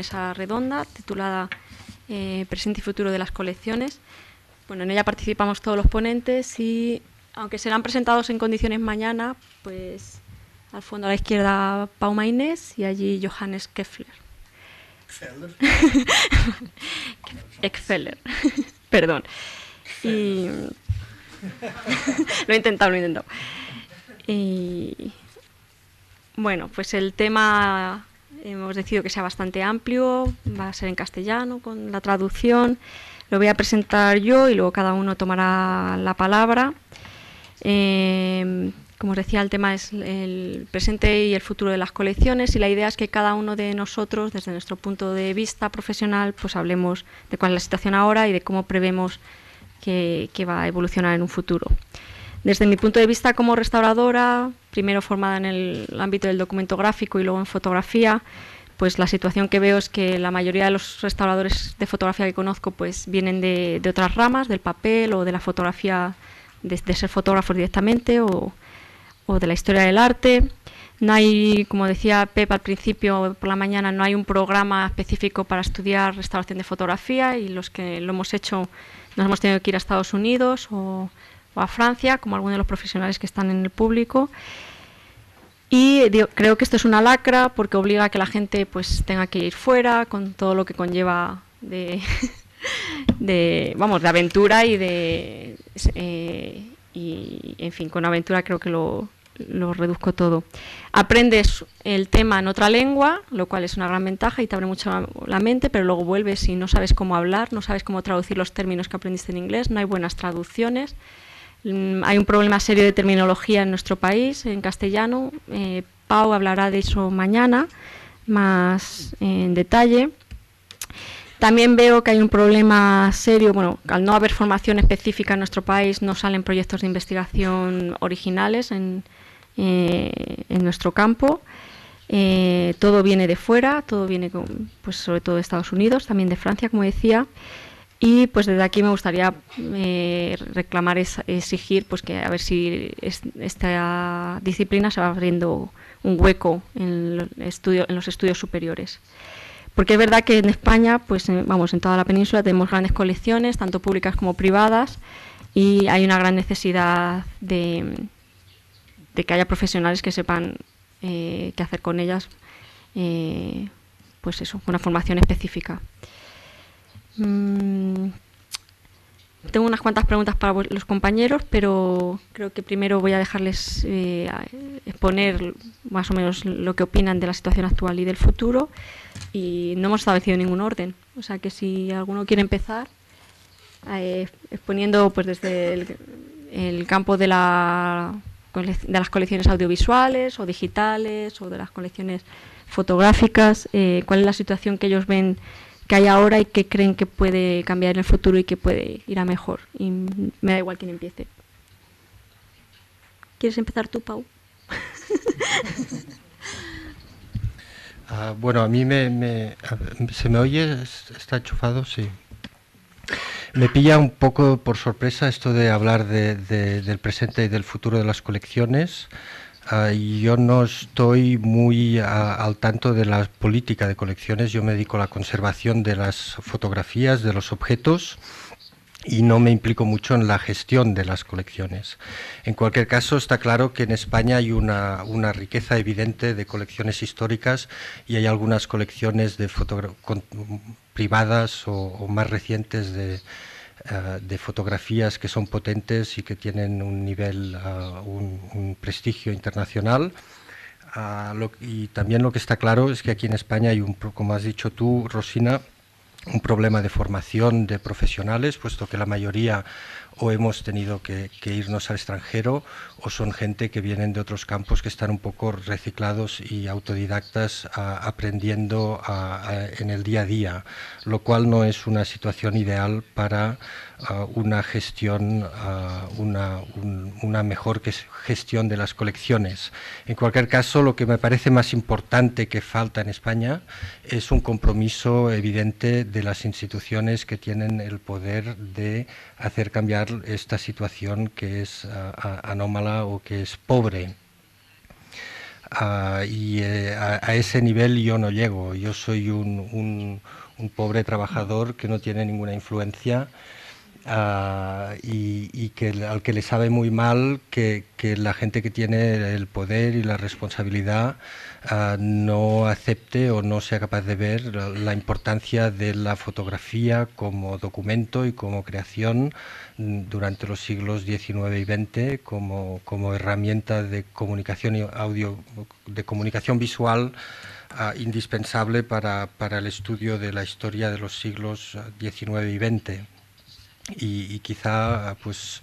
mesa redonda titulada Presente y futuro de las colecciones. Bueno, en ella participamos todos los ponentes y, aunque serán presentados en condiciones mañana, pues al fondo a la izquierda Pau Mainés y allí Johannes Keffler. Ekfeller. Perdón. Y lo he intentado. Y bueno, pues el tema hemos decidido que sea bastante amplio, va a ser en castellano con la traducción. Lo voy a presentar yo y luego cada uno tomará la palabra. Como os decía, el tema es el presente y el futuro de las colecciones, y la idea es que cada uno de nosotros, desde nuestro punto de vista profesional, pues hablemos de cuál es la situación ahora y de cómo prevemos que va a evolucionar en un futuro. Desde mi punto de vista como restauradora, primero formada en el ámbito del documento gráfico y luego en fotografía, pues la situación que veo es que la mayoría de los restauradores de fotografía que conozco pues vienen de otras ramas, del papel o de la fotografía, de ser fotógrafos directamente o de la historia del arte. No hay, como decía Pep al principio por la mañana, no hay un programa específico para estudiar restauración de fotografía, y los que lo hemos hecho nos hemos tenido que ir a Estados Unidos o a Francia, como algunos de los profesionales que están en el público. Y creo que esto es una lacra porque obliga a que la gente pues tenga que ir fuera, con todo lo que conlleva de aventura y en fin, con aventura creo que lo reduzco todo. Aprendes el tema en otra lengua, lo cual es una gran ventaja y te abre mucho la mente, pero luego vuelves y no sabes cómo hablar, no sabes cómo traducir los términos que aprendiste en inglés, no hay buenas traducciones. Hay un problema serio de terminología en nuestro país, en castellano. Pau hablará de eso mañana, más en detalle. También veo que hay un problema serio, bueno, al no haber formación específica en nuestro país, no salen proyectos de investigación originales en nuestro campo. Todo viene de fuera, todo viene pues sobre todo de Estados Unidos, también de Francia, como decía. Y pues desde aquí me gustaría reclamar, exigir pues que a ver si esta disciplina se va abriendo un hueco en los estudios superiores. Porque es verdad que en España, pues en toda la península tenemos grandes colecciones, tanto públicas como privadas, y hay una gran necesidad de que haya profesionales que sepan qué hacer con ellas, pues eso, una formación específica. Tengo unas cuantas preguntas para los compañeros, pero creo que primero voy a dejarles exponer más o menos lo que opinan de la situación actual y del futuro, y no hemos establecido ningún orden, o sea que si alguno quiere empezar exponiendo pues desde el campo de las colecciones audiovisuales o digitales o de las colecciones fotográficas, cuál es la situación que ellos ven que hay ahora y que creen que puede cambiar en el futuro y que puede ir a mejor. Y me da igual quién empiece. ¿Quieres empezar tú, Pau? Bueno, a mí ¿se me oye? ¿Está enchufado? Sí. Me pilla un poco por sorpresa esto de hablar del presente y del futuro de las colecciones. Yo no estoy muy al tanto de la política de colecciones. Yo me dedico a la conservación de las fotografías, de los objetos, y no me implico mucho en la gestión de las colecciones. En cualquier caso, está claro que en España hay una riqueza evidente de colecciones históricas, y hay algunas colecciones privadas o más recientes de fotografías que son potentes y que tienen un nivel, un prestigio internacional. Y también lo que está claro es que aquí en España hay como has dicho tú, Rosina, un problema de formación de profesionales, puesto que la mayoría o hemos tenido que irnos al extranjero, o son gente que vienen de otros campos que están un poco reciclados y autodidactas aprendiendo en el día a día, lo cual no es una situación ideal para una gestión, una mejor gestión de las colecciones. En cualquier caso, lo que me parece más importante que falta en España es un compromiso evidente de las instituciones que tienen el poder de hacer cambiar esta situación que es anómala o que es pobre. a ese nivel yo no llego. Yo soy un pobre trabajador que no tiene ninguna influencia. Y que al que le sabe muy mal que la gente que tiene el poder y la responsabilidad no acepte o no sea capaz de ver la importancia de la fotografía como documento y como creación durante los siglos XIX y XX como herramienta de comunicación de comunicación visual indispensable para el estudio de la historia de los siglos XIX y XX. Y quizá pues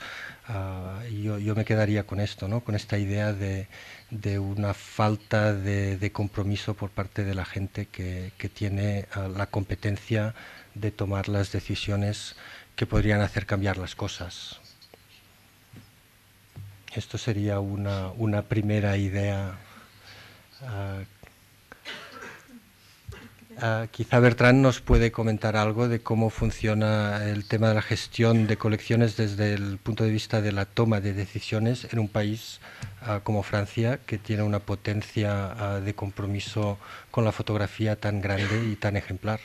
yo me quedaría con esto, ¿no? Con esta idea de una falta de compromiso por parte de la gente que tiene la competencia de tomar las decisiones que podrían hacer cambiar las cosas. Esto sería una primera idea. Quizá Bertrand nos puede comentar algo de cómo funciona el tema de la gestión de colecciones desde el punto de vista de la toma de decisiones en un país como Francia, que tiene una potencia de compromiso con la fotografía tan grande y tan ejemplar.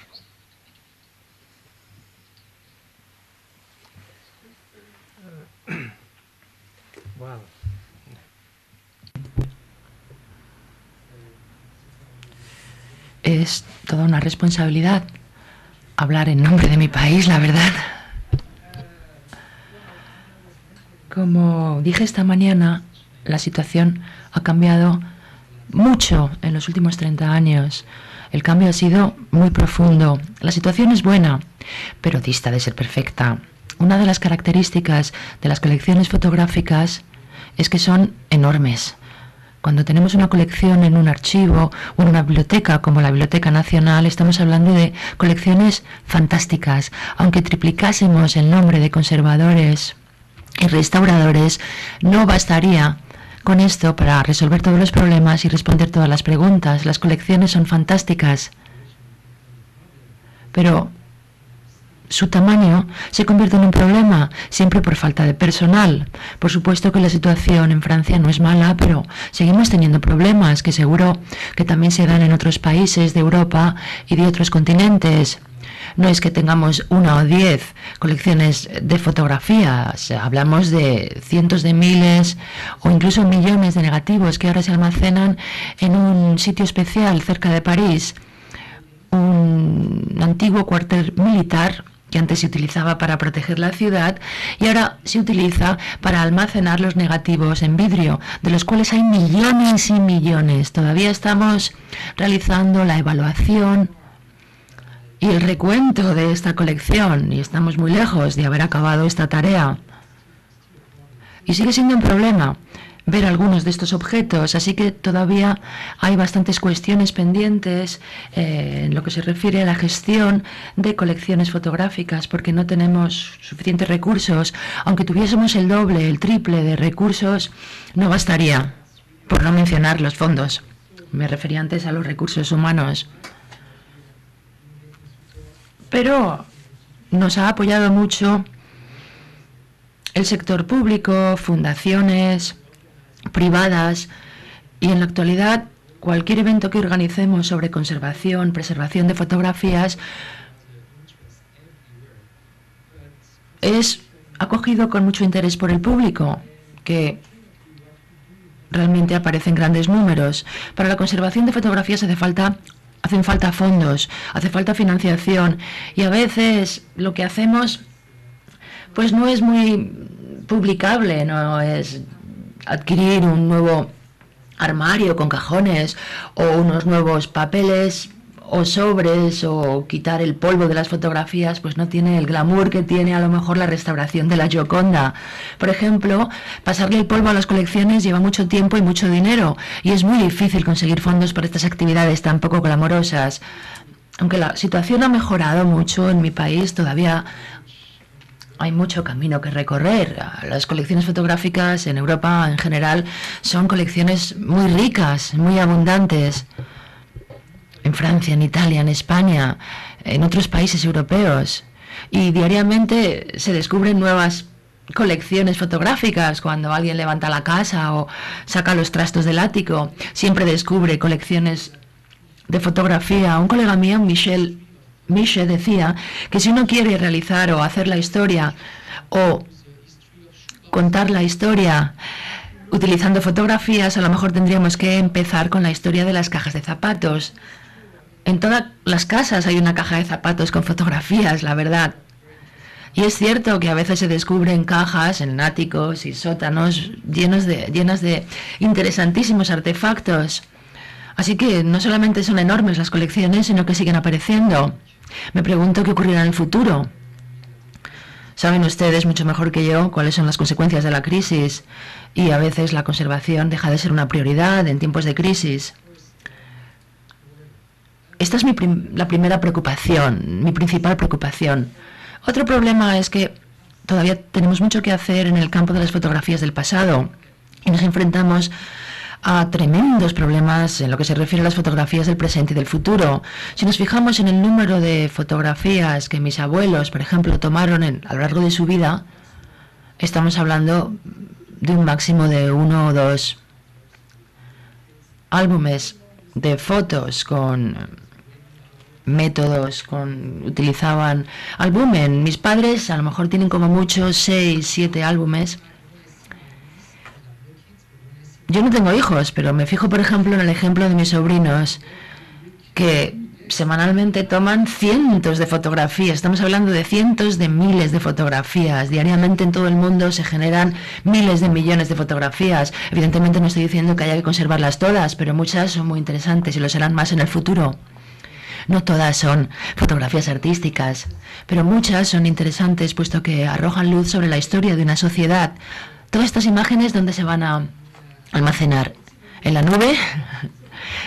Wow. Es toda una responsabilidad hablar en nombre de mi país, la verdad. Como dije esta mañana, la situación ha cambiado mucho en los últimos 30 años. El cambio ha sido muy profundo. La situación es buena, pero dista de ser perfecta. Una de las características de las colecciones fotográficas es que son enormes. Cuando tenemos una colección en un archivo o en una biblioteca como la Biblioteca Nacional, estamos hablando de colecciones fantásticas. Aunque triplicásemos el nombre de conservadores y restauradores, no bastaría con esto para resolver todos los problemas y responder todas las preguntas. Las colecciones son fantásticas, pero su tamaño se convierte en un problema, siempre por falta de personal. Por supuesto que la situación en Francia no es mala, pero seguimos teniendo problemas que seguro que también se dan en otros países de Europa y de otros continentes. No es que tengamos 1 o 10 colecciones de fotografías, hablamos de cientos de miles o incluso millones de negativos que ahora se almacenan en un sitio especial cerca de París, un antiguo cuartel militar que antes se utilizaba para proteger la ciudad y ahora se utiliza para almacenar los negativos en vidrio, de los cuales hay millones y millones. Todavía estamos realizando la evaluación y el recuento de esta colección y estamos muy lejos de haber acabado esta tarea. Y sigue siendo un problema ver algunos de estos objetos, así que todavía hay bastantes cuestiones pendientes en lo que se refiere a la gestión de colecciones fotográficas, porque no tenemos suficientes recursos. Aunque tuviésemos el doble, el triple de recursos, no bastaría, por no mencionar los fondos. Me refería antes a los recursos humanos. Pero nos ha apoyado mucho el sector público, fundaciones privadas, y en la actualidad cualquier evento que organicemos sobre conservación, preservación de fotografías es acogido con mucho interés por el público, que realmente aparece en grandes números. Para la conservación de fotografías hacen falta fondos, hace falta financiación, y a veces lo que hacemos pues no es muy publicable, no es adquirir un nuevo armario con cajones o unos nuevos papeles o sobres o quitar el polvo de las fotografías, pues no tiene el glamour que tiene a lo mejor la restauración de la Gioconda. Por ejemplo, pasarle el polvo a las colecciones lleva mucho tiempo y mucho dinero, y es muy difícil conseguir fondos para estas actividades tan poco glamorosas. Aunque la situación ha mejorado mucho en mi país, todavía hay mucho camino que recorrer. Las colecciones fotográficas en Europa en general son colecciones muy ricas, muy abundantes. En Francia, en Italia, en España, en otros países europeos. Y diariamente se descubren nuevas colecciones fotográficas. Cuando alguien levanta la casa o saca los trastos del ático, siempre descubre colecciones de fotografía. Un colega mío, Michel, decía que si uno quiere realizar o hacer la historia o contar la historia utilizando fotografías, a lo mejor tendríamos que empezar con la historia de las cajas de zapatos. En todas las casas hay una caja de zapatos con fotografías, la verdad. Y es cierto que a veces se descubren cajas en áticos y sótanos llenas de interesantísimos artefactos. Así que no solamente son enormes las colecciones, sino que siguen apareciendo. Me pregunto qué ocurrirá en el futuro. Saben ustedes mucho mejor que yo cuáles son las consecuencias de la crisis, y a veces la conservación deja de ser una prioridad en tiempos de crisis. Esta es la primera preocupación, mi principal preocupación. Otro problema es que todavía tenemos mucho que hacer en el campo de las fotografías del pasado y nos enfrentamos a tremendos problemas en lo que se refiere a las fotografías del presente y del futuro. Si nos fijamos en el número de fotografías que mis abuelos, por ejemplo, tomaron a lo largo de su vida, estamos hablando de un máximo de 1 o 2 álbumes de fotos con métodos, utilizaban álbumen. Mis padres a lo mejor tienen como mucho 6, 7 álbumes. Yo no tengo hijos, pero me fijo, por ejemplo, en el ejemplo de mis sobrinos, que semanalmente toman cientos de fotografías. Estamos hablando de cientos de miles de fotografías. Diariamente en todo el mundo se generan miles de millones de fotografías. Evidentemente no estoy diciendo que haya que conservarlas todas, pero muchas son muy interesantes y lo serán más en el futuro. No todas son fotografías artísticas, pero muchas son interesantes puesto que arrojan luz sobre la historia de una sociedad. Todas estas imágenes, ¿dónde se van a almacenar? ¿En la nube?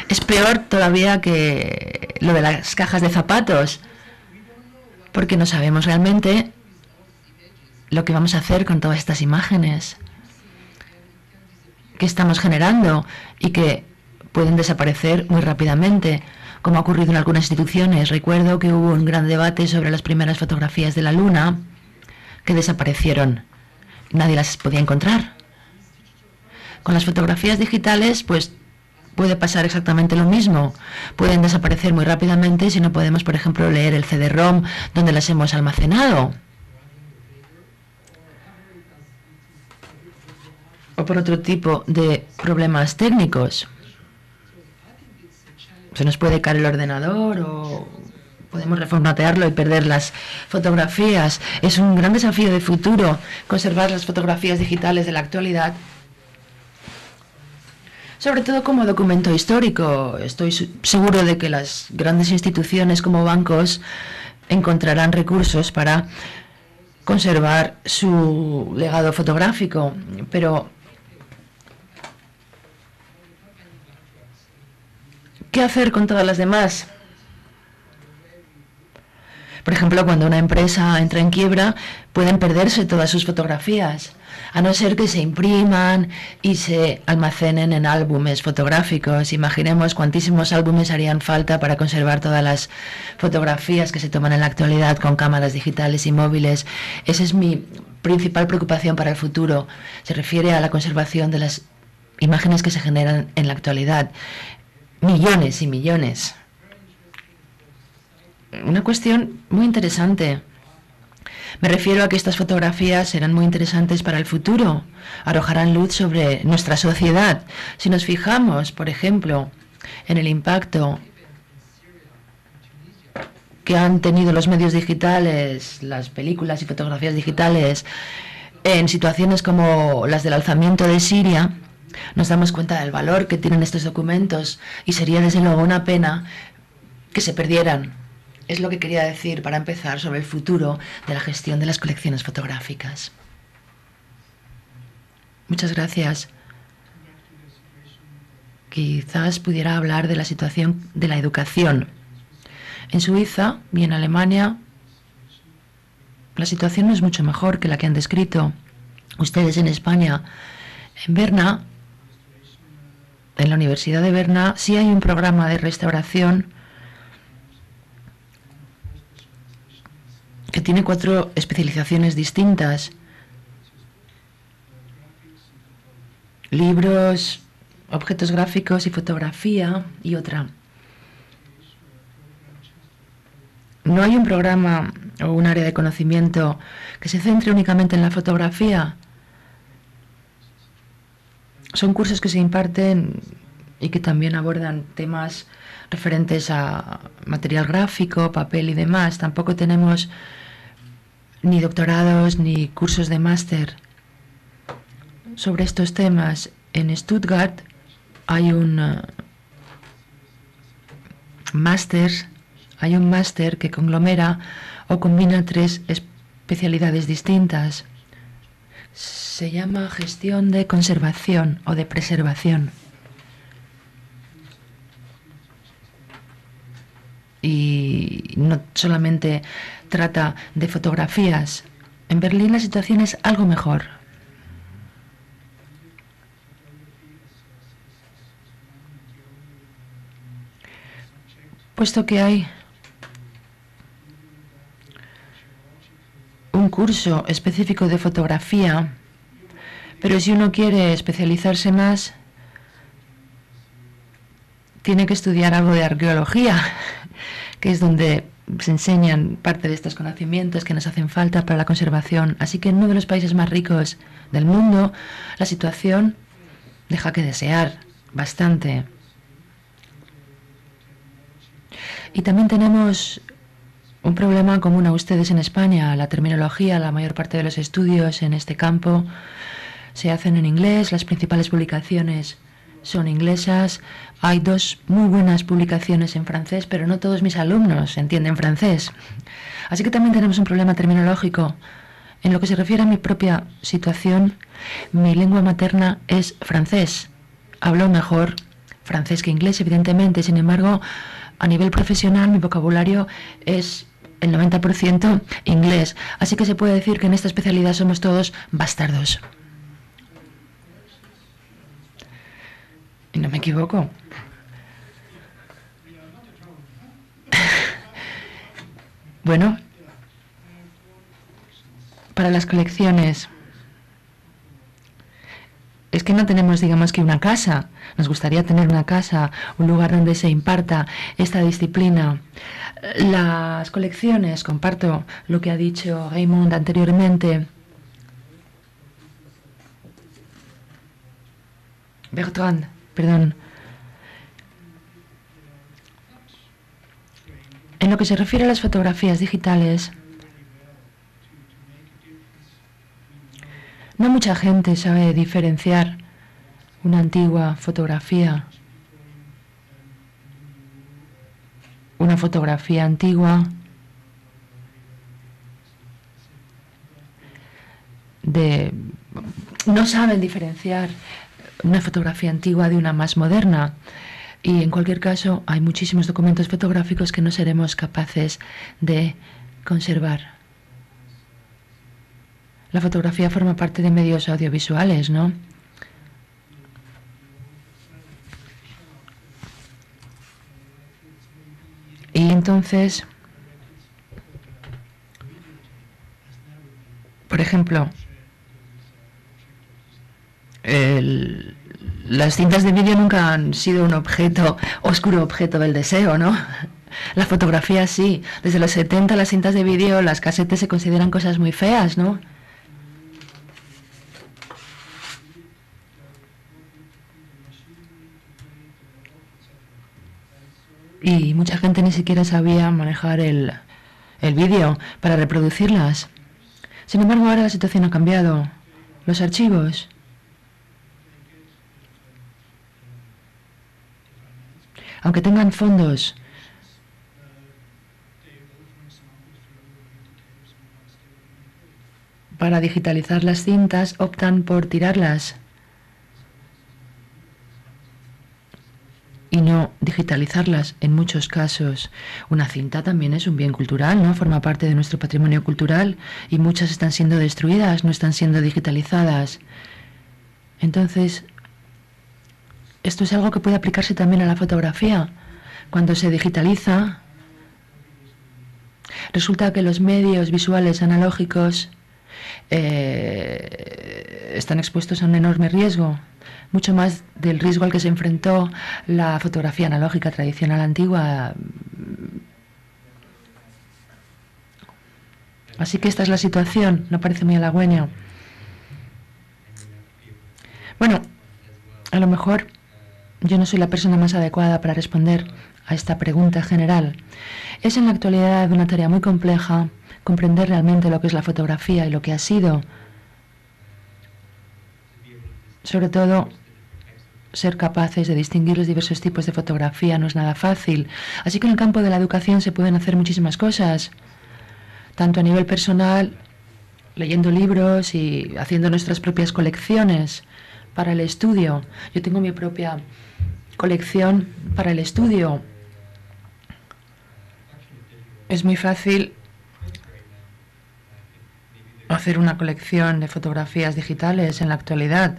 Es peor todavía que lo de las cajas de zapatos, porque no sabemos realmente lo que vamos a hacer con todas estas imágenes que estamos generando y que pueden desaparecer muy rápidamente, como ha ocurrido en algunas instituciones. Recuerdo que hubo un gran debate sobre las primeras fotografías de la Luna que desaparecieron. Nadie las podía encontrar. Con las fotografías digitales, pues puede pasar exactamente lo mismo. Pueden desaparecer muy rápidamente si no podemos, por ejemplo, leer el CD-ROM donde las hemos almacenado. O por otro tipo de problemas técnicos. Se nos puede caer el ordenador o podemos reformatearlo y perder las fotografías. Es un gran desafío de futuro conservar las fotografías digitales de la actualidad, sobre todo como documento histórico. Estoy seguro de que las grandes instituciones como bancos encontrarán recursos para conservar su legado fotográfico, pero ¿qué hacer con todas las demás? Por ejemplo, cuando una empresa entra en quiebra, pueden perderse todas sus fotografías, a no ser que se impriman y se almacenen en álbumes fotográficos. Imaginemos cuantísimos álbumes harían falta para conservar todas las fotografías que se toman en la actualidad con cámaras digitales y móviles. Esa es mi principal preocupación para el futuro. Se refiere a la conservación de las imágenes que se generan en la actualidad. Millones y millones. Una cuestión muy interesante. Me refiero a que estas fotografías serán muy interesantes para el futuro. Arrojarán luz sobre nuestra sociedad. Si nos fijamos, por ejemplo, en el impacto que han tenido los medios digitales, las películas y fotografías digitales, en situaciones como las del alzamiento de Siria, nos damos cuenta del valor que tienen estos documentos y sería desde luego una pena que se perdieran. Es lo que quería decir para empezar sobre el futuro de la gestión de las colecciones fotográficas. Muchas gracias. Quizás pudiera hablar de la situación de la educación. En Suiza y en Alemania la situación no es mucho mejor que la que han descrito ustedes en España. En Berna, en la Universidad de Berna, sí hay un programa de restauración que tiene 4 especializaciones distintas libros, objetos gráficos y fotografía, y otra. No hay un programa o un área de conocimiento que se centre únicamente en la fotografía. Son cursos que se imparten y que también abordan temas referentes a material gráfico, papel y demás. Tampoco tenemos ni doctorados ni cursos de máster sobre estos temas. En Stuttgart hay un máster que conglomera o combina 3 especialidades distintas. Se llama gestión de conservación o de preservación. Y no solamente trata de fotografías. En Berlín la situación es algo mejor. Puesto que hay un curso específico de fotografía, pero si uno quiere especializarse más, tiene que estudiar algo de arqueología, que es donde se enseñan parte de estos conocimientos que nos hacen falta para la conservación. Así que en uno de los países más ricos del mundo, la situación deja que desear bastante. Y también tenemos un problema común a ustedes en España, la terminología. La mayor parte de los estudios en este campo se hacen en inglés, las principales publicaciones son inglesas. Hay 2 muy buenas publicaciones en francés, pero no todos mis alumnos entienden francés. Así que también tenemos un problema terminológico. En lo que se refiere a mi propia situación, mi lengua materna es francés. Hablo mejor francés que inglés, evidentemente. Sin embargo, a nivel profesional, mi vocabulario es el 90% inglés. Así que se puede decir que en esta especialidad somos todos bastardos. Y no me equivoco. Bueno, para las colecciones, es que no tenemos, digamos, que una casa. Nos gustaría tener una casa, un lugar donde se imparta esta disciplina. Las colecciones, comparto lo que ha dicho Raymond anteriormente. Bertrand, perdón. En lo que se refiere a las fotografías digitales, no mucha gente sabe diferenciar una antigua fotografía. Una fotografía antigua no saben diferenciar una fotografía antigua de una más moderna. Y en cualquier caso, hay muchísimos documentos fotográficos que no seremos capaces de conservar. La fotografía forma parte de medios audiovisuales, ¿no? Y entonces, por ejemplo, las cintas de vídeo nunca han sido un oscuro objeto del deseo, ¿no? La fotografía sí. Desde los 70 las cintas de vídeo, las casetes se consideran cosas muy feas, ¿no? Y mucha gente ni siquiera sabía manejar el vídeo para reproducirlas. Sin embargo, ahora la situación ha cambiado. Los archivos aunque tengan fondos para digitalizar las cintas, optan por tirarlas y no digitalizarlas en muchos casos. Una cinta también es un bien cultural, ¿no? Forma parte de nuestro patrimonio cultural y muchas están siendo destruidas, no están siendo digitalizadas. Entonces, esto es algo que puede aplicarse también a la fotografía. Cuando se digitaliza, resulta que los medios visuales analógicos están expuestos a un enorme riesgo. mucho más del riesgo al que se enfrentó la fotografía analógica tradicional antigua. Así que esta es la situación, no parece muy halagüeño. Bueno, a lo mejor yo no soy la persona más adecuada para responder a esta pregunta general. Es en la actualidad una tarea muy compleja comprender realmente lo que es la fotografía y lo que ha sido. Sobre todo, ser capaces de distinguir los diversos tipos de fotografía no es nada fácil. Así que en el campo de la educación se pueden hacer muchísimas cosas, tanto a nivel personal, leyendo libros y haciendo nuestras propias colecciones para el estudio. Yo tengo mi propia colección para el estudio. Es muy fácil hacer una colección de fotografías digitales en la actualidad.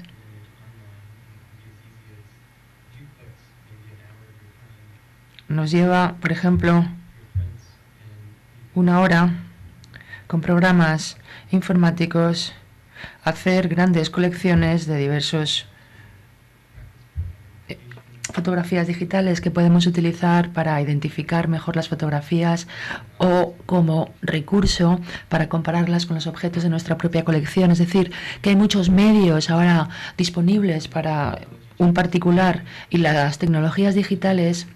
Nos lleva, por ejemplo, 1 hora con programas informáticos a hacer grandes colecciones de diversos fotografías digitales que podemos utilizar para identificar mejor las fotografías o como recurso para compararlas con los objetos de nuestra propia colección. Es decir, que hay muchos medios ahora disponibles para un particular y las tecnologías digitales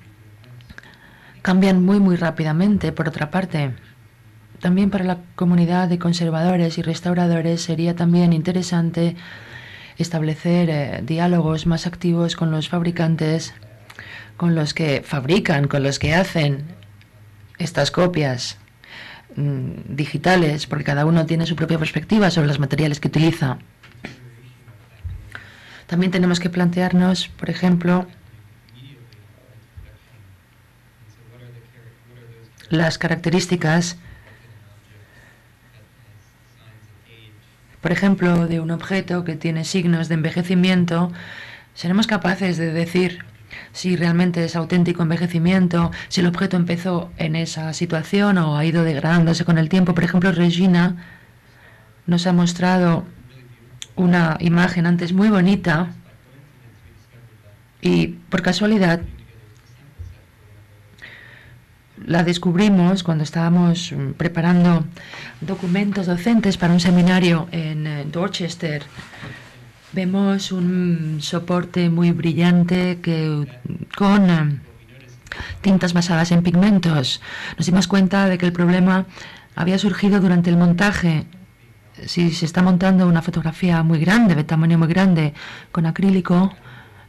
cambian muy rápidamente. Por otra parte, también para la comunidad de conservadores y restauradores sería también interesante establecer diálogos más activos con los fabricantes, con los que fabrican, con los que hacen estas copias digitales, porque cada uno tiene su propia perspectiva sobre los materiales que utiliza. También tenemos que plantearnos, por ejemplo, las características, por ejemplo, de un objeto que tiene signos de envejecimiento. Seremos capaces de decir si realmente es auténtico envejecimiento, si el objeto empezó en esa situación o ha ido degradándose con el tiempo. Por ejemplo, Regina nos ha mostrado una imagen antes muy bonita y por casualidad la descubrimos cuando estábamos preparando documentos docentes para un seminario en Dorchester. Vemos un soporte muy brillante con tintas basadas en pigmentos. Nos dimos cuenta de que el problema había surgido durante el montaje. Si se está montando una fotografía muy grande, de tamaño muy grande, con acrílico,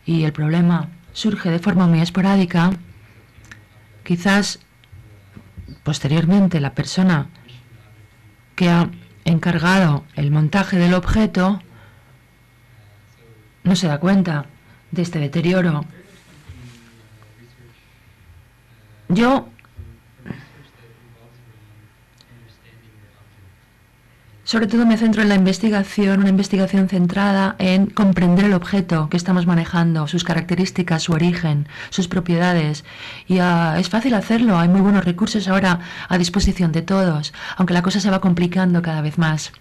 y el problema surge de forma muy esporádica, quizás posteriormente la persona que ha encargado el montaje del objeto no se da cuenta de este deterioro. Yo sobre todo me centro en la investigación, una investigación centrada en comprender el objeto que estamos manejando, sus características, su origen, sus propiedades. Y es fácil hacerlo, hay muy buenos recursos ahora a disposición de todos, aunque la cosa se va complicando cada vez más.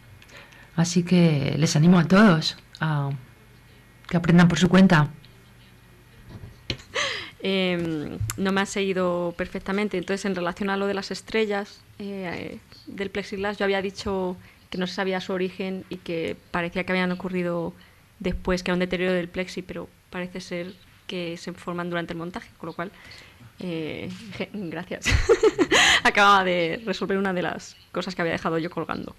Así que les animo a todos a que aprendan por su cuenta. No me has seguido perfectamente. Entonces, en relación a lo de las estrellas del plexiglas, yo había dicho que no se sabía su origen y que parecía que habían ocurrido después, que era un deterioro del plexi, pero parece ser que se forman durante el montaje, con lo cual, gracias. Acababa de resolver una de las cosas que había dejado yo colgando.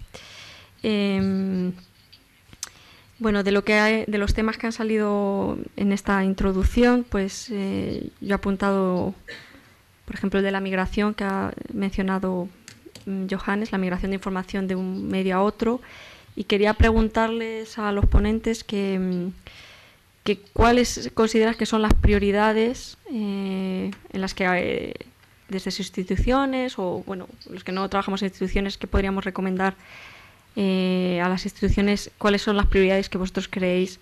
Bueno, de los temas que han salido en esta introducción, pues yo he apuntado, por ejemplo, el de la migración que ha mencionado Johannes, la migración de información de un medio a otro, y quería preguntarles a los ponentes que cuáles consideras que son las prioridades en las que desde sus instituciones o bueno, los que no trabajamos en instituciones, que podríamos recomendar a las instituciones, cuáles son las prioridades que vosotros creéis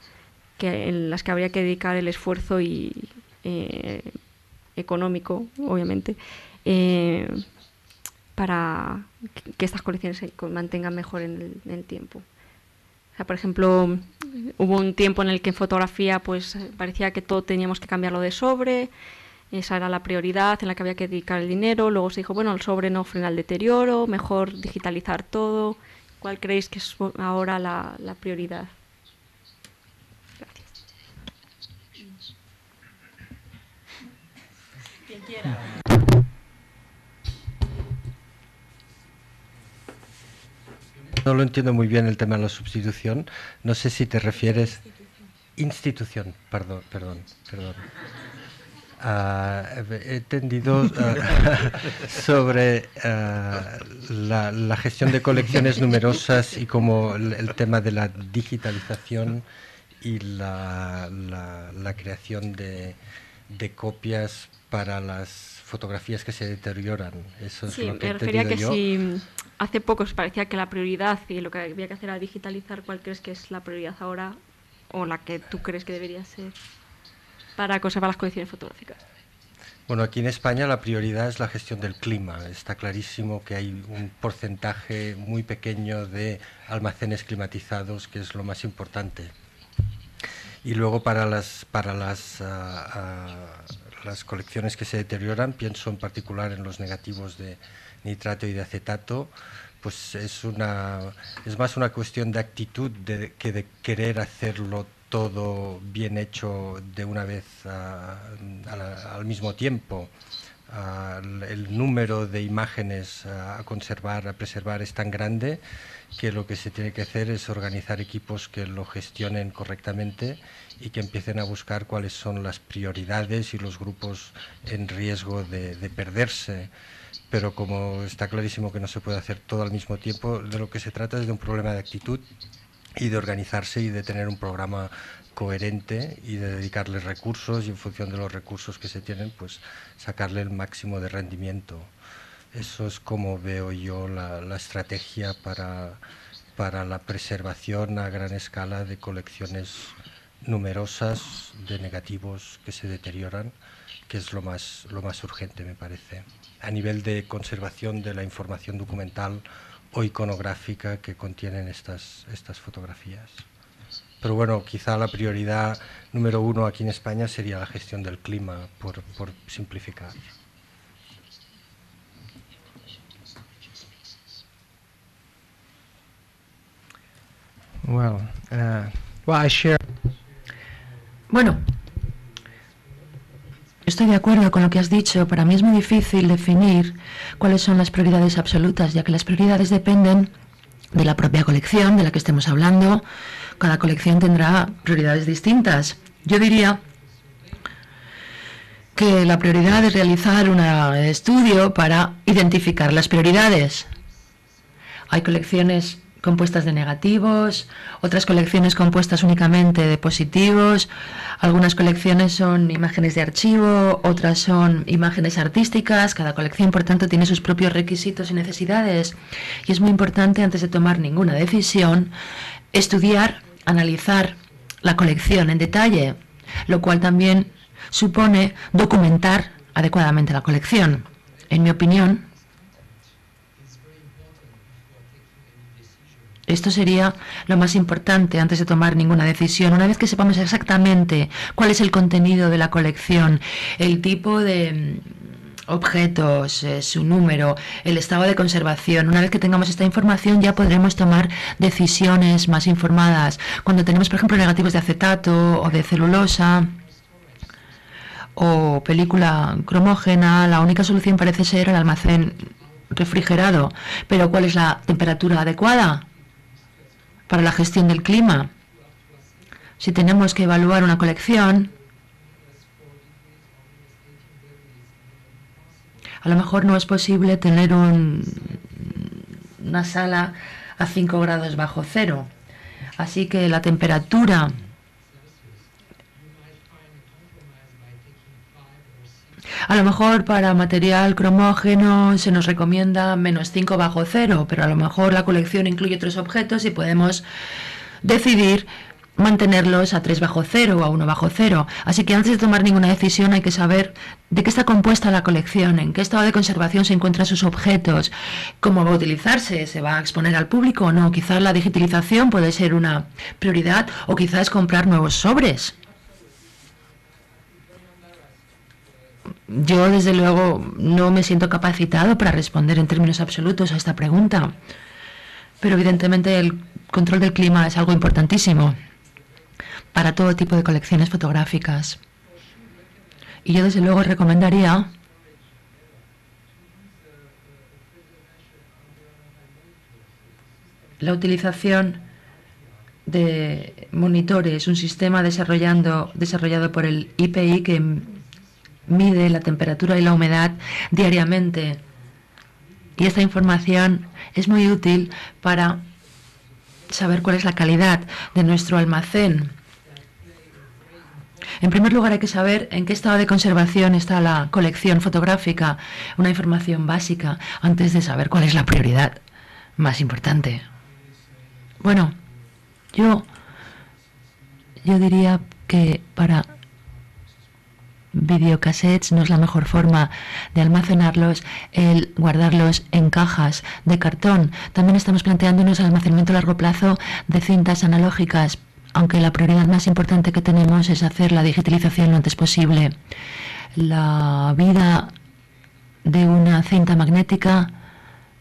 que en las que habría que dedicar el esfuerzo y económico, obviamente, para que estas colecciones se mantengan mejor en el tiempo. O sea, por ejemplo, Hubo un tiempo en el que en fotografía pues parecía que todo teníamos que cambiarlo de sobre, esa era la prioridad en la que había que dedicar el dinero. Luego se dijo, bueno, el sobre no frena el deterioro, mejor digitalizar todo. ¿Cuál creéis que es ahora la prioridad? Gracias. Quien quiera. No lo entiendo muy bien el tema de la sustitución. No sé si te refieres... Institución, perdón. He entendido sobre la gestión de colecciones numerosas y como el tema de la digitalización y la creación de copias para las fotografías que se deterioran. Eso es lo que me refería que yo. Si hace poco os parecía que la prioridad y lo que había que hacer era digitalizar, ¿cuál crees que es la prioridad ahora o la que tú crees que debería ser para conservar las colecciones fotográficas? Bueno, aquí en España la prioridad es la gestión del clima. Está clarísimo que hay un porcentaje muy pequeño de almacenes climatizados, que es lo más importante. Y luego para las colecciones que se deterioran, pienso en particular en los negativos de nitrato y de acetato, pues es más una cuestión de actitud que de querer hacerlo todo bien hecho de una vez al mismo tiempo. El número de imágenes a conservar, a preservar es tan grande que lo que se tiene que hacer es organizar equipos que lo gestionen correctamente y que empiecen a buscar cuáles son las prioridades y los grupos en riesgo de perderse. Pero como está clarísimo que no se puede hacer todo al mismo tiempo, de lo que se trata es de un problema de actitud y de organizarse y de tener un programa coherente y de dedicarle recursos y en función de los recursos que se tienen, pues sacarle el máximo de rendimiento. Eso es como veo yo la estrategia para la preservación a gran escala de colecciones numerosas de negativos que se deterioran, que es lo más urgente, me parece, a nivel de conservación de la información documental o iconográfica que contienen estas fotografías. Pero bueno, quizá la prioridad número uno aquí en España sería la gestión del clima, por simplificar. Bueno, estoy de acuerdo con lo que has dicho. Para mí es muy difícil definir cuáles son las prioridades absolutas, ya que las prioridades dependen de la propia colección de la que estemos hablando. Cada colección tendrá prioridades distintas. Yo diría que la prioridad es realizar un estudio para identificar las prioridades. Hay colecciones compuestas de negativos, otras colecciones compuestas únicamente de positivos, algunas colecciones son imágenes de archivo, otras son imágenes artísticas. Cada colección, por tanto, tiene sus propios requisitos y necesidades, y es muy importante, antes de tomar ninguna decisión, estudiar, analizar la colección en detalle, lo cual también supone documentar adecuadamente la colección. En mi opinión, esto sería lo más importante antes de tomar ninguna decisión. Una vez que sepamos exactamente cuál es el contenido de la colección, el tipo de objetos, su número, el estado de conservación, una vez que tengamos esta información ya podremos tomar decisiones más informadas. Cuando tenemos, por ejemplo, negativos de acetato o de celulosa o película cromógena, la única solución parece ser el almacén refrigerado. Pero ¿cuál es la temperatura adecuada para la gestión del clima? Si tenemos que evaluar una colección, a lo mejor no es posible tener una sala a 5 grados bajo cero. Así que la temperatura a lo mejor para material cromógeno se nos recomienda -5 bajo cero, pero a lo mejor la colección incluye otros objetos y podemos decidir mantenerlos a 3 bajo cero o a 1 bajo cero. Así que antes de tomar ninguna decisión hay que saber de qué está compuesta la colección, en qué estado de conservación se encuentran sus objetos, cómo va a utilizarse, se va a exponer al público o no. Quizás la digitalización puede ser una prioridad o quizás comprar nuevos sobres. Yo, desde luego, no me siento capacitado para responder en términos absolutos a esta pregunta, pero evidentemente el control del clima es algo importantísimo para todo tipo de colecciones fotográficas. Y yo, desde luego, recomendaría la utilización de monitores, un sistema desarrollado por el IPI que mide la temperatura y la humedad diariamente. Y esta información es muy útil para saber cuál es la calidad de nuestro almacén. En primer lugar, hay que saber en qué estado de conservación está la colección fotográfica, una información básica, antes de saber cuál es la prioridad más importante. Bueno, yo diría que para videocassettes no es la mejor forma de almacenarlos el guardarlos en cajas de cartón. También estamos planteándonos el almacenamiento a largo plazo de cintas analógicas, aunque la prioridad más importante que tenemos es hacer la digitalización lo antes posible. La vida de una cinta magnética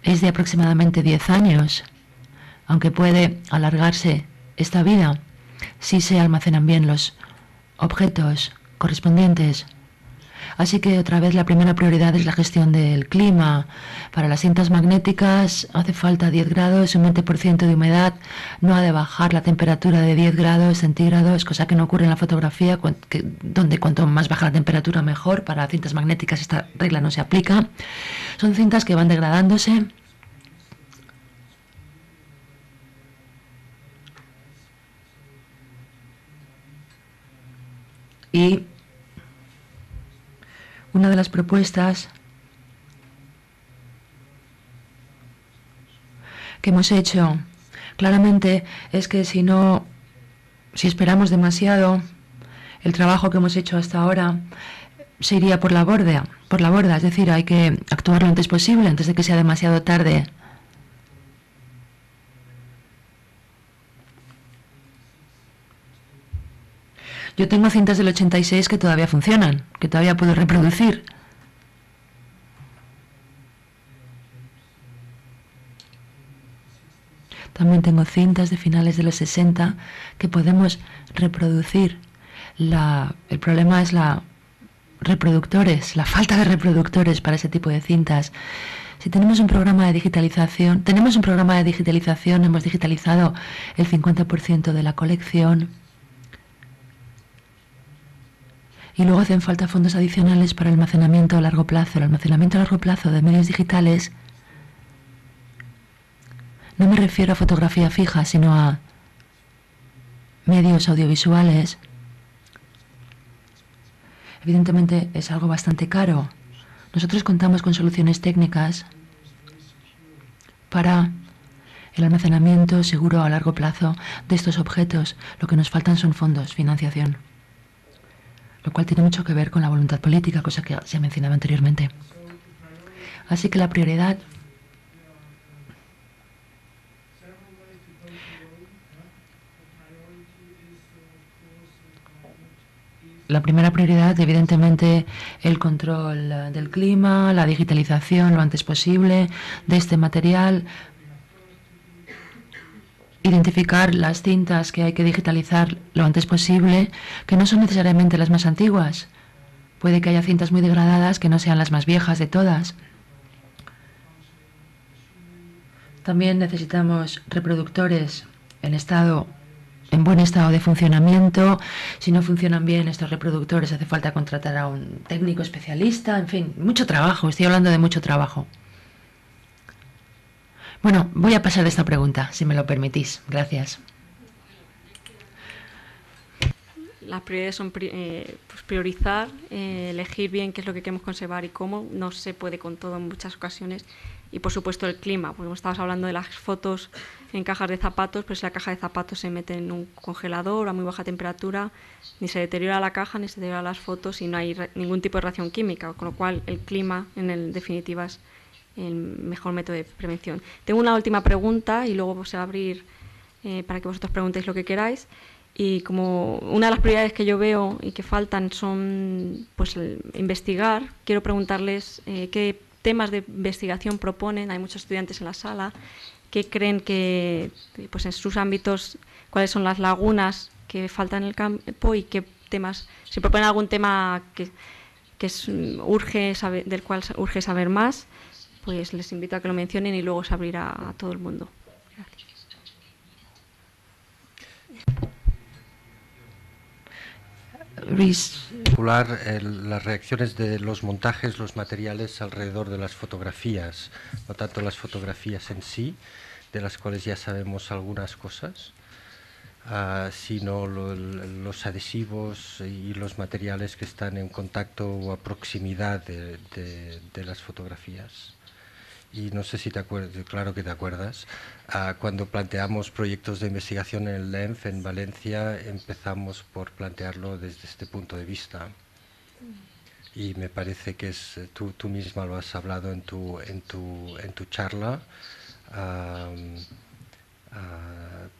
es de aproximadamente 10 años, aunque puede alargarse esta vida si se almacenan bien los objetos correspondientes. Así que otra vez la primera prioridad es la gestión del clima. Para las cintas magnéticas hace falta 10 grados, un 20% de humedad. No ha de bajar la temperatura de 10 grados centígrados, cosa que no ocurre en la fotografía, donde cuanto más baja la temperatura mejor. Para cintas magnéticas esta regla no se aplica. Son cintas que van degradándose. Y una de las propuestas que hemos hecho claramente es que si esperamos demasiado, el trabajo que hemos hecho hasta ahora se iría por la borda, es decir, hay que actuar lo antes posible, antes de que sea demasiado tarde. Yo tengo cintas del 86 que todavía funcionan, que todavía puedo reproducir. También tengo cintas de finales de los 60 que podemos reproducir. El problema es la falta de reproductores para ese tipo de cintas. Si tenemos un programa de digitalización, hemos digitalizado el 50% de la colección. Y luego hacen falta fondos adicionales para el almacenamiento a largo plazo. El almacenamiento a largo plazo de medios digitales, no me refiero a fotografía fija, sino a medios audiovisuales. Evidentemente es algo bastante caro. Nosotros contamos con soluciones técnicas para el almacenamiento seguro a largo plazo de estos objetos. Lo que nos faltan son fondos, financiación, lo cual tiene mucho que ver con la voluntad política, cosa que se ha mencionado anteriormente. Así que la prioridad La primera prioridad, evidentemente, el control del clima, la digitalización lo antes posible de este material, identificar las cintas que hay que digitalizar lo antes posible, que no son necesariamente las más antiguas. Puede que haya cintas muy degradadas que no sean las más viejas de todas. También necesitamos reproductores en buen estado de funcionamiento. Si no funcionan bien estos reproductores, hace falta contratar a un técnico especialista. En fin, mucho trabajo. Estoy hablando de mucho trabajo. Bueno, voy a pasar de esta pregunta, si me lo permitís. Gracias. Las prioridades son priorizar, elegir bien qué es lo que queremos conservar y cómo. No se puede con todo en muchas ocasiones. Y por supuesto el clima, porque estábamos hablando de las fotos en cajas de zapatos, pues la caja de zapatos se mete en un congelador a muy baja temperatura, ni se deteriora la caja ni se deterioran las fotos y no hay ningún tipo de reacción química, con lo cual el clima en definitiva es el mejor método de prevención. Tengo una última pregunta y luego se va a abrir para que vosotros preguntéis lo que queráis. Y como una de las prioridades que yo veo y que faltan son pues investigar, quiero preguntarles qué temas de investigación proponen. Hay muchos estudiantes en la sala que creen que pues en sus ámbitos cuáles son las lagunas que faltan en el campo y qué temas, si proponen algún tema del cual urge saber más, pues les invito a que lo mencionen y luego se abrirá a todo el mundo. Las reacciones de los montajes, los materiales alrededor de las fotografías, no tanto las fotografías en sí, de las cuales ya sabemos algunas cosas, sino los adhesivos y los materiales que están en contacto o a proximidad de las fotografías. Y no sé si te acuerdas, claro que te acuerdas, cuando planteamos proyectos de investigación en el LENF en Valencia, empezamos por plantearlo desde este punto de vista. Y me parece que tú misma lo has hablado en tu charla.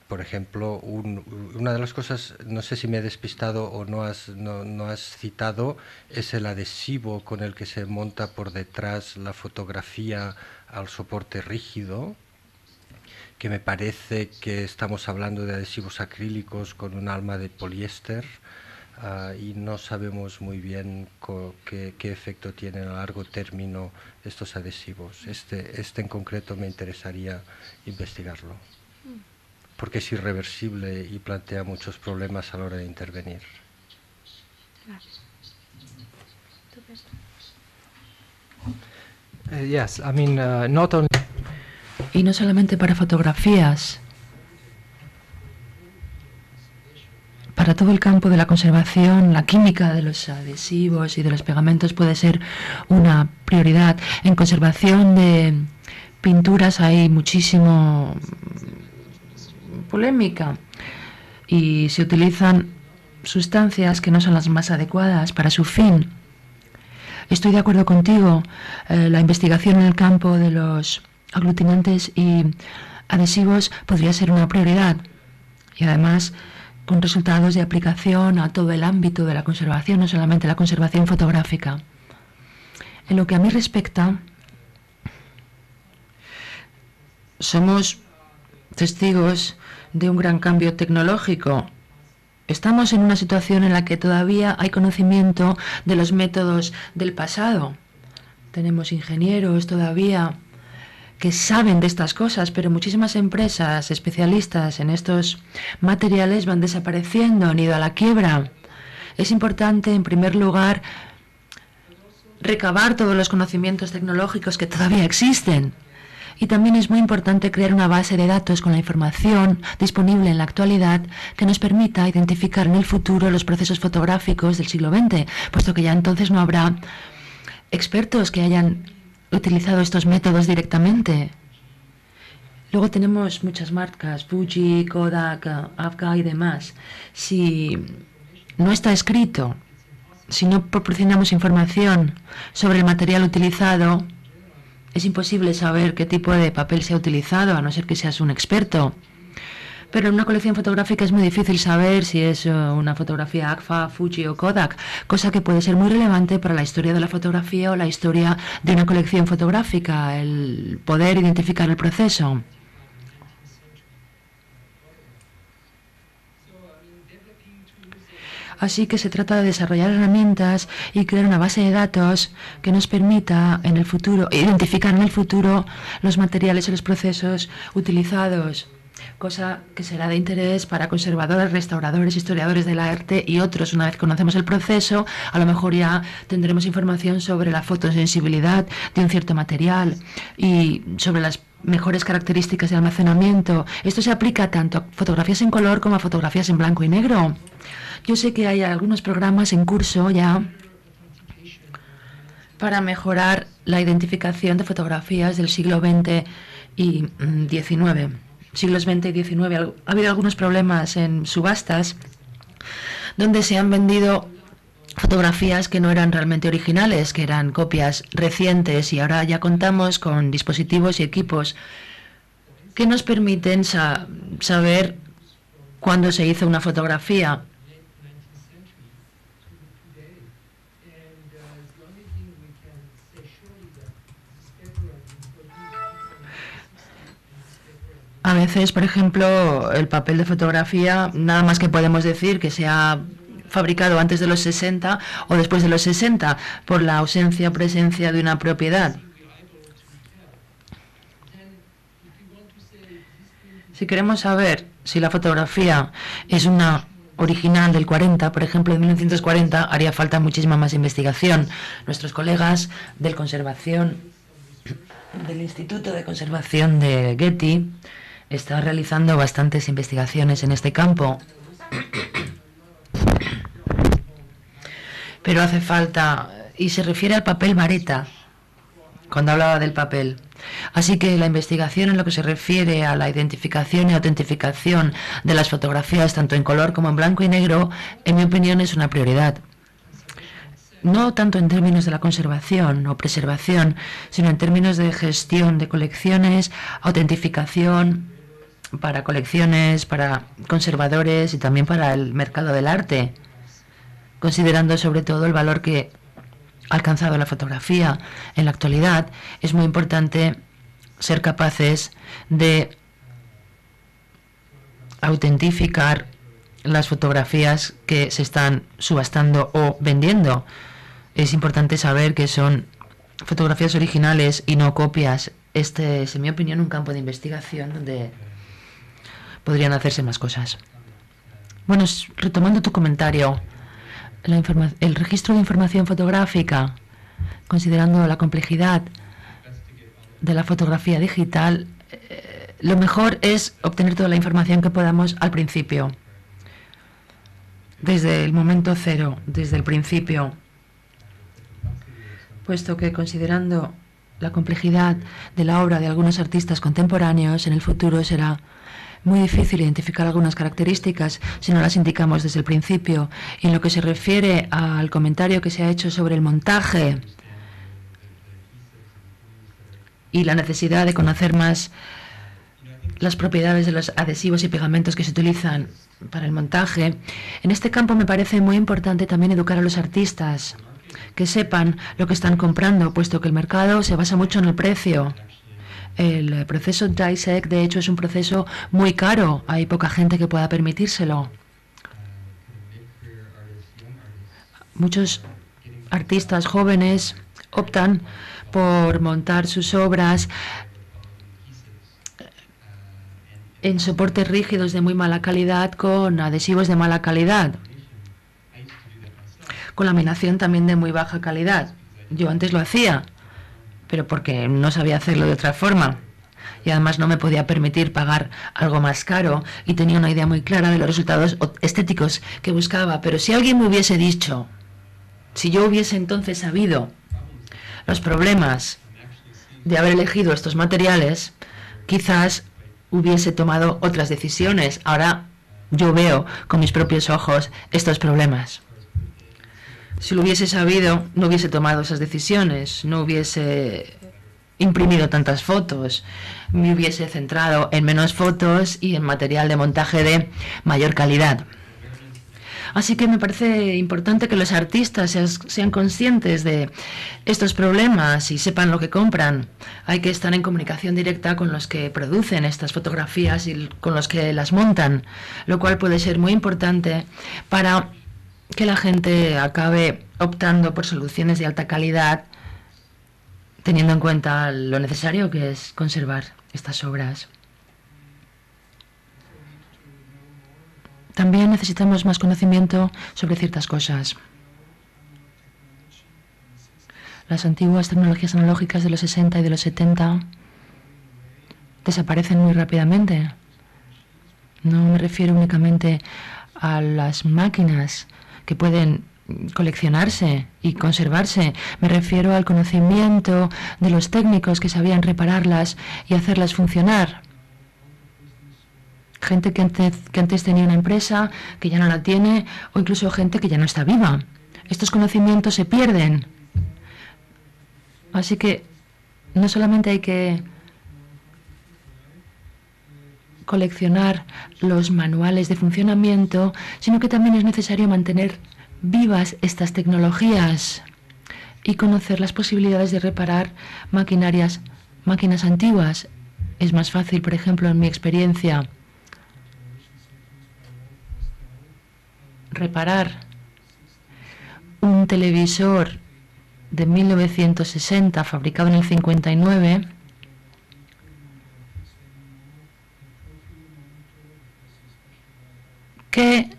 Por ejemplo, una de las cosas, no sé si me he despistado o no has citado, es el adhesivo con el que se monta por detrás la fotografía al soporte rígido, que me parece que estamos hablando de adhesivos acrílicos con un alma de poliéster, y no sabemos muy bien qué efecto tienen a largo término estos adhesivos. Este en concreto me interesaría investigarlo, porque es irreversible y plantea muchos problemas a la hora de intervenir. Gracias. Yes, I mean, not only... Y no solamente para fotografías, para todo el campo de la conservación, la química de los adhesivos y de los pegamentos puede ser una prioridad. En conservación de pinturas hay muchísimo polémica y se utilizan sustancias que no son las más adecuadas para su fin. Estoy de acuerdo contigo, la investigación en el campo de los aglutinantes y adhesivos podría ser una prioridad y además con resultados de aplicación a todo el ámbito de la conservación, no solamente la conservación fotográfica. En lo que a mí respecta, somos testigos de un gran cambio tecnológico. Estamos en una situación en la que todavía hay conocimiento de los métodos del pasado. Tenemos ingenieros todavía que saben de estas cosas, pero muchísimas empresas especialistas en estos materiales van desapareciendo, han ido a la quiebra. Es importante, en primer lugar, recabar todos los conocimientos tecnológicos que todavía existen. Y también es muy importante crear una base de datos con la información disponible en la actualidad que nos permita identificar en el futuro los procesos fotográficos del siglo XX, puesto que ya entonces no habrá expertos que hayan utilizado estos métodos directamente. Luego tenemos muchas marcas, Fuji, Kodak, Agfa y demás. Si no está escrito, si no proporcionamos información sobre el material utilizado, es imposible saber qué tipo de papel se ha utilizado, a no ser que seas un experto. Pero en una colección fotográfica es muy difícil saber si es una fotografía Agfa, Fuji o Kodak, cosa que puede ser muy relevante para la historia de la fotografía o la historia de una colección fotográfica, el poder identificar el proceso. Así que se trata de desarrollar herramientas y crear una base de datos que nos permita en el futuro identificar en el futuro los materiales y los procesos utilizados, cosa que será de interés para conservadores, restauradores, historiadores del arte y otros. Una vez conocemos el proceso, a lo mejor ya tendremos información sobre la fotosensibilidad de un cierto material y sobre las mejores características de almacenamiento. Esto se aplica tanto a fotografías en color como a fotografías en blanco y negro. Yo sé que hay algunos programas en curso ya para mejorar la identificación de fotografías del siglo XX y XIX. Siglos XX y XIX ha habido algunos problemas en subastas donde se han vendido fotografías que no eran realmente originales, que eran copias recientes, y ahora ya contamos con dispositivos y equipos que nos permiten saber cuándo se hizo una fotografía. A veces, por ejemplo, el papel de fotografía, nada más que podemos decir que se ha fabricado antes de los 60 o después de los 60 por la ausencia o presencia de una propiedad. Si queremos saber si la fotografía es una original del 40, por ejemplo, de 1940, haría falta muchísima más investigación. Nuestros colegas del Instituto de Conservación de Getty están realizando bastantes investigaciones en este campo. Pero hace falta, y se refiere al papel vareta, cuando hablaba del papel. Así que la investigación en lo que se refiere a la identificación y autentificación de las fotografías, tanto en color como en blanco y negro, en mi opinión es una prioridad. No tanto en términos de la conservación o preservación, sino en términos de gestión de colecciones, autentificación para colecciones, para conservadores y también para el mercado del arte, considerando sobre todo el valor que ha alcanzado la fotografía en la actualidad. Es muy importante ser capaces de autentificar las fotografías que se están subastando o vendiendo. Es importante saber que son fotografías originales y no copias. Este es, en mi opinión, un campo de investigación donde podrían hacerse más cosas. Bueno, retomando tu comentario, el registro de información fotográfica, considerando la complejidad de la fotografía digital, lo mejor es obtener toda la información que podamos al principio, desde el momento cero, desde el principio, puesto que considerando la complejidad de la obra de algunos artistas contemporáneos, en el futuro será muy difícil identificar algunas características si no las indicamos desde el principio. Y en lo que se refiere al comentario que se ha hecho sobre el montaje y la necesidad de conocer más las propiedades de los adhesivos y pegamentos que se utilizan para el montaje, en este campo me parece muy importante también educar a los artistas, que sepan lo que están comprando, puesto que el mercado se basa mucho en el precio. El proceso DieSec, de hecho, es un proceso muy caro. Hay poca gente que pueda permitírselo. Muchos artistas jóvenes optan por montar sus obras en soportes rígidos de muy mala calidad, con adhesivos de mala calidad, con laminación también de muy baja calidad. Yo antes lo hacía, pero porque no sabía hacerlo de otra forma. Y además no me podía permitir pagar algo más caro y tenía una idea muy clara de los resultados estéticos que buscaba. Pero si alguien me hubiese dicho, si yo hubiese entonces sabido los problemas de haber elegido estos materiales, quizás hubiese tomado otras decisiones. Ahora yo veo con mis propios ojos estos problemas. Si lo hubiese sabido, no hubiese tomado esas decisiones, no hubiese imprimido tantas fotos, me hubiese centrado en menos fotos y en material de montaje de mayor calidad. Así que me parece importante que los artistas sean conscientes de estos problemas y sepan lo que compran. Hay que estar en comunicación directa con los que producen estas fotografías y con los que las montan, lo cual puede ser muy importante para que la gente acabe optando por soluciones de alta calidad, teniendo en cuenta lo necesario que es conservar estas obras. También necesitamos más conocimiento sobre ciertas cosas. Las antiguas tecnologías analógicas de los 60 y de los 70 desaparecen muy rápidamente. No me refiero únicamente a las máquinas que pueden coleccionarse y conservarse. Me refiero al conocimiento de los técnicos que sabían repararlas y hacerlas funcionar. Gente que antes tenía una empresa, que ya no la tiene, o incluso gente que ya no está viva. Estos conocimientos se pierden. Así que no solamente hay que coleccionar los manuales de funcionamiento, sino que también es necesario mantener vivas estas tecnologías y conocer las posibilidades de reparar máquinas antiguas. Es más fácil, por ejemplo, en mi experiencia, reparar un televisor de 1960 fabricado en el 59 que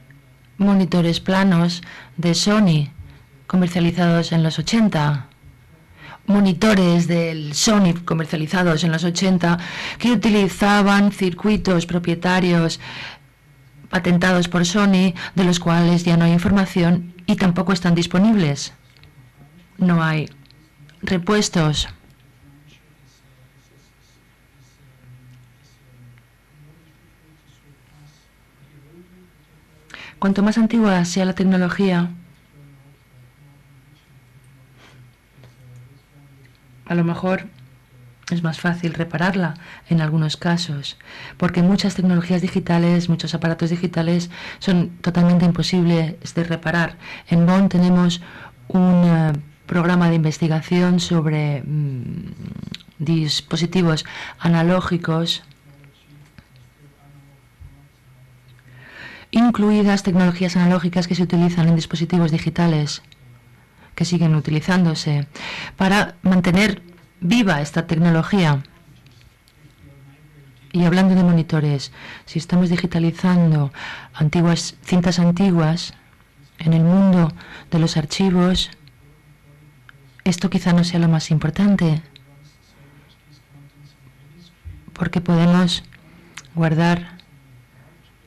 monitores planos de Sony comercializados en los 80. Monitores del Sony comercializados en los 80 que utilizaban circuitos propietarios patentados por Sony, de los cuales ya no hay información y tampoco están disponibles. No hay repuestos. Cuanto más antigua sea la tecnología, a lo mejor es más fácil repararla en algunos casos, porque muchas tecnologías digitales, muchos aparatos digitales son totalmente imposibles de reparar. En Bonn tenemos un programa de investigación sobre dispositivos analógicos, incluidas tecnologías analógicas que se utilizan en dispositivos digitales, que siguen utilizándose, para mantener viva esta tecnología. Y hablando de monitores, si estamos digitalizando cintas antiguas en el mundo de los archivos, esto quizá no sea lo más importante, porque podemos guardar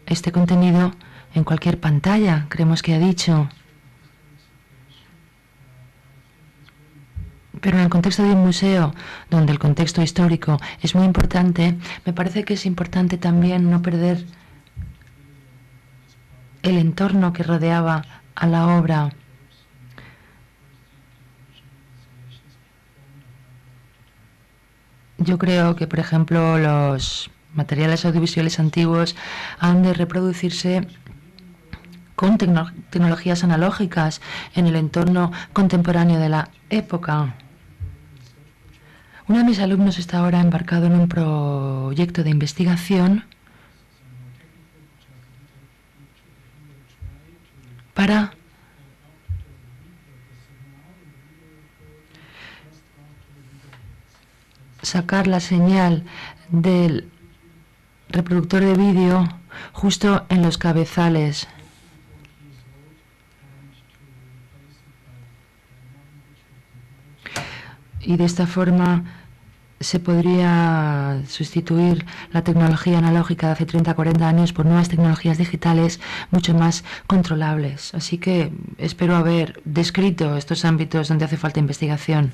este contenido en cualquier pantalla, creemos que ha dicho. Pero en el contexto de un museo, donde el contexto histórico es muy importante, me parece que es importante también no perder el entorno que rodeaba a la obra. Yo creo que, por ejemplo, los materiales audiovisuales antiguos han de reproducirse con tecnologías analógicas en el entorno contemporáneo de la época. Uno de mis alumnos está ahora embarcado en un proyecto de investigación para sacar la señal del reproductor de vídeo justo en los cabezales. Y de esta forma se podría sustituir la tecnología analógica de hace 30-40 años por nuevas tecnologías digitales mucho más controlables. Así que espero haber descrito estos ámbitos donde hace falta investigación.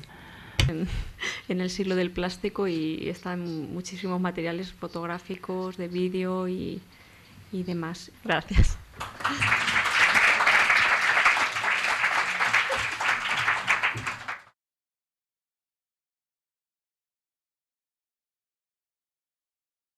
En el siglo del plástico, y están muchísimos materiales fotográficos, de vídeo y demás. Gracias.